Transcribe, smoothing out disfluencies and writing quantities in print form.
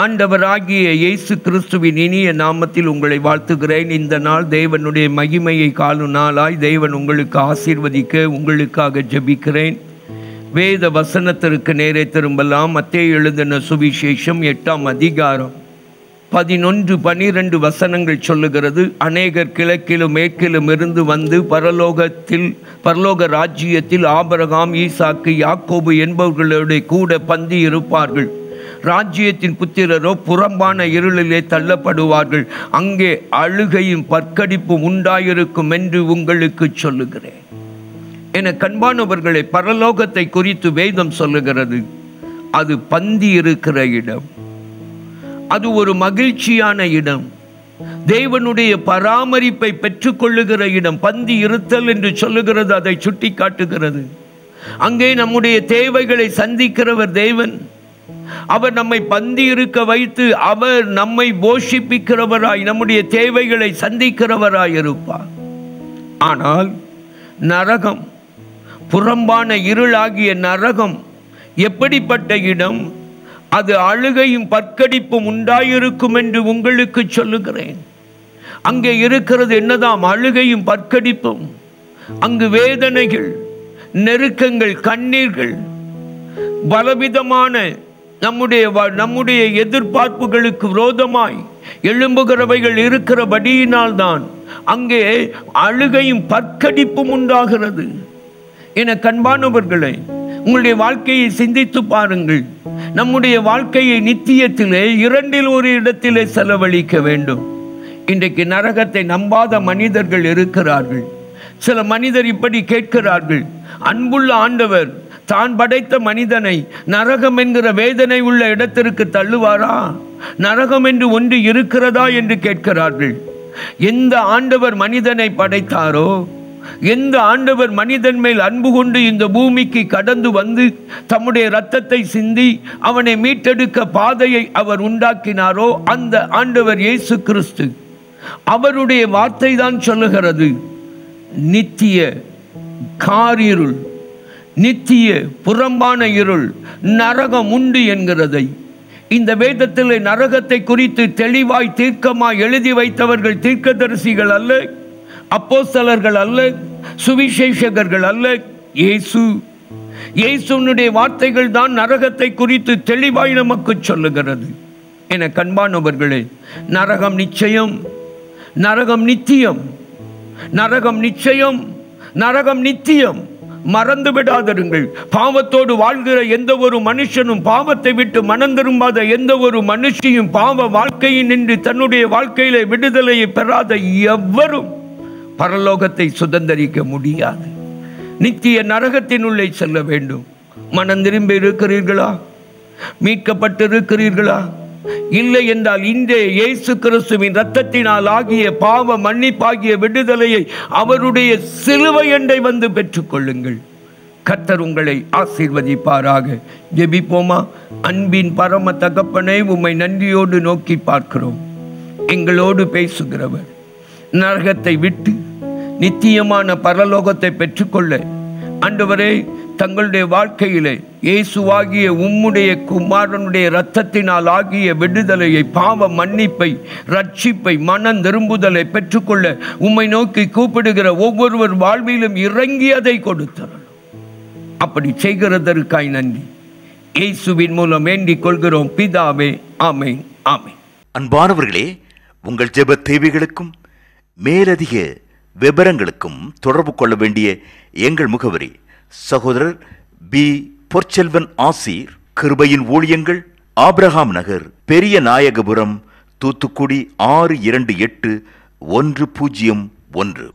ஆண்டவராகிய இயேசு கிறிஸ்துவின் இனிய நாமத்தில் உங்களை வாழ்த்துகிறேன். இந்த நாள் தேவனுடைய மகிமையை காணும் நாளாய் தேவன் உங்களுக்கு ஆசீர்வதிக்க உங்களுக்காக ஜெபிக்கிறேன். வேத வசனத்திற்கு நேரே திரும்பலாம். மத்தேயு எழுதின சுவிசேஷம் 8ஆம் அதிகாரம் 11-12 வசனங்கள் சொல்லுகிறது. அநேகர் கிழக்கிலும் மேற்கிலும் இருந்து வந்து பரலோக ராஜ்யத்தில் ஆபிரகாம், ஈசாக்கு, யாக்கோபு என்பவர்களோட கூட பந்தி இருப்பார்கள். ராஜ்யத்தின் புத்திரரோ புறம்பான இருளிலே தள்ளப்படுவார்கள். அங்கே அழுகையும் பற்கடிப்பும் உண்டாயிருக்கும் என்று உங்களுக்கு சொல்லுகிறேன். என கண்பானவர்களை, பரலோகத்தை குறித்து வேதம் சொல்லுகிறது. அது பந்தி இருக்கிற இடம், அது ஒரு மகிழ்ச்சியான இடம், தேவனுடைய பராமரிப்பை பெற்றுக்கொள்ளுகிற இடம். பந்தி இருத்தல் என்று சொல்லுகிறது, அதை சுட்டி காட்டுகிறது. அங்கே நம்முடைய தேவைகளை சந்திக்கிறவர் தேவன். அவர் நம்மை பந்தி இருக்க வைத்து அவர் நம்மை போஷிப்பிக்கிறவராய் நம்முடைய தேவைகளை சந்திக்கிறவராய் இருப்பார். ஆனால் நரகம், புறம்பான இருளாகிய நரகம் எப்படிப்பட்ட இடம்? அது அழுகையும் பற்கடிப்பும் உண்டாயிருக்கும் என்று உங்களுக்கு சொல்லுகிறேன். அங்கே இருக்கிறது என்னதாம்? அழுகையும் பற்கடிப்பும். அங்கு வேதனைகள், நெருக்கங்கள், கண்ணீர்கள், பலவிதமான நம்முடைய எதிர்பார்ப்புகளுக்கு விரோதமாய் எழும்புகிறவைகள் இருக்கிறபடியினால் தான் அங்கே அழுகையும் பற்கடிப்பும் உண்டாகிறது. என கண்பானவர்களே, உங்களுடைய வாழ்க்கையை சிந்தித்து பாருங்கள். நம்முடைய வாழ்க்கையை நித்தியத்திலே 2இல் ஒரு இடத்திலே செலவழிக்க வேண்டும். இன்றைக்கு நரகத்தை நம்பாத மனிதர்கள் இருக்கிறார்கள். சில மனிதர் இப்படி கேட்கிறார்கள், அன்புள்ள ஆண்டவர் தான் படைத்த மனிதனை நரகம் என்கிற வேதனை உள்ள இடத்திற்கு தள்ளுவாரா? நரகம் என்று ஒன்று இருக்கிறதா என்று கேட்கிறார்கள். எந்த ஆண்டவர் மனிதனை படைத்தாரோ, எந்த ஆண்டவர் மனிதன் மேல் அன்பு கொண்டு இந்த பூமிக்கு கடந்து வந்து தம்முடைய இரத்தத்தை சிந்தி அவனை மீட்டெடுக்க பாதையை அவர் உண்டாக்கினாரோ, அந்த ஆண்டவர் இயேசு கிறிஸ்து. அவருடைய வார்த்தை தான் சொல்லுகிறது, நித்திய காரிருள், நித்திய புறம்பான இருள், நரகம் உண்டு என்கிறதை. இந்த வேதத்தில் நரகத்தை குறித்து தெளிவாய் தீர்க்கமாய் எழுதி வைத்தவர்கள் தீர்க்கதரிசிகள் அல்ல, அப்போஸ்தலர்கள் அல்ல, சுவிசேஷகர்கள் அல்ல, இயேசுனுடைய வார்த்தைகள் தான் நரகத்தை குறித்து தெளிவாய் நமக்கு சொல்லுகிறது. என கண்பானவர்களே, நரகம் நிச்சயம், நரகம் நித்தியம், நரகம் நிச்சயம், நரகம் நித்தியம். மறந்து விடாதிருங்கள். பாவத்தோடு வாழ்கிற எந்த ஒரு மனுஷனும், பாவத்தை விட்டு மனம் திரும்பாத எந்த ஒரு மனுஷியும், பாவ வாழ்க்கையில் நின்று தன்னுடைய வாழ்க்கையிலே விடுதலையை பெறாத எவரும் பரலோகத்தை சுதந்தரிக்க முடியாது. நித்திய நரகத்தினுள்ளே செல்ல வேண்டும். மனம் திரும்பி இருக்கிறீர்களா? மீட்கப்பட்டு இருக்கிறீர்களா? இல்லை என்றால் இன்றே இயேசு கிறிஸ்துவின் இரத்தத்தினால் ஆகிய பாவ மன்னிப்பாகிய விடுதலையை அவருடைய சிலுவை அண்டை வந்து பெற்றுக்கொள்ளுங்கள். கர்த்தர் உங்களை ஆசீர்வதிப்பாராக. ஜெபிப்போமா? அன்பின் பரம தகப்பனே, உம்மை நன்றியோடு நோக்கி பார்க்கிறோம். எங்களோடு பேசுகிறவர், நரகத்தை விட்டு நித்தியமான பரலோகத்தை பெற்றுக்கொள்ள ஆண்டவரே தங்களுடைய வாழ்க்கையிலே இயேசுவாகிய உம்முடைய குமாரனுடைய இரத்தத்தினால் ஆகிய விடுதலையை, பாவ மன்னிப்பை, ரட்சிப்பை, மனம் திரும்புதலை பெற்றுக்கொள்ள உம்மை நோக்கி கூப்பிடுகிற ஒவ்வொருவர் வாழ்விலும் இறங்கி அதை கொடுத்தரணும். அப்படி செய்கிறதற்காய் நன்றி. இயேசுவின் மூலம் வேண்டிக் கொள்கிறோம் பிதாவே. ஆமென், ஆமென். அன்பானவர்களே, உங்கள் ஜெப தேவைகளுக்கும் மேலதிக விவரங்களுக்கும் தொடர்பு கொள்ள வேண்டிய எங்கள் முகவரி: சகோதரர் பி. பொற்செல்வன் ஆசீர், கிருபையின் ஊழியங்கள், ஆபிரகாம் நகர், பெரிய நாயகபுரம், தூத்துக்குடி 628101.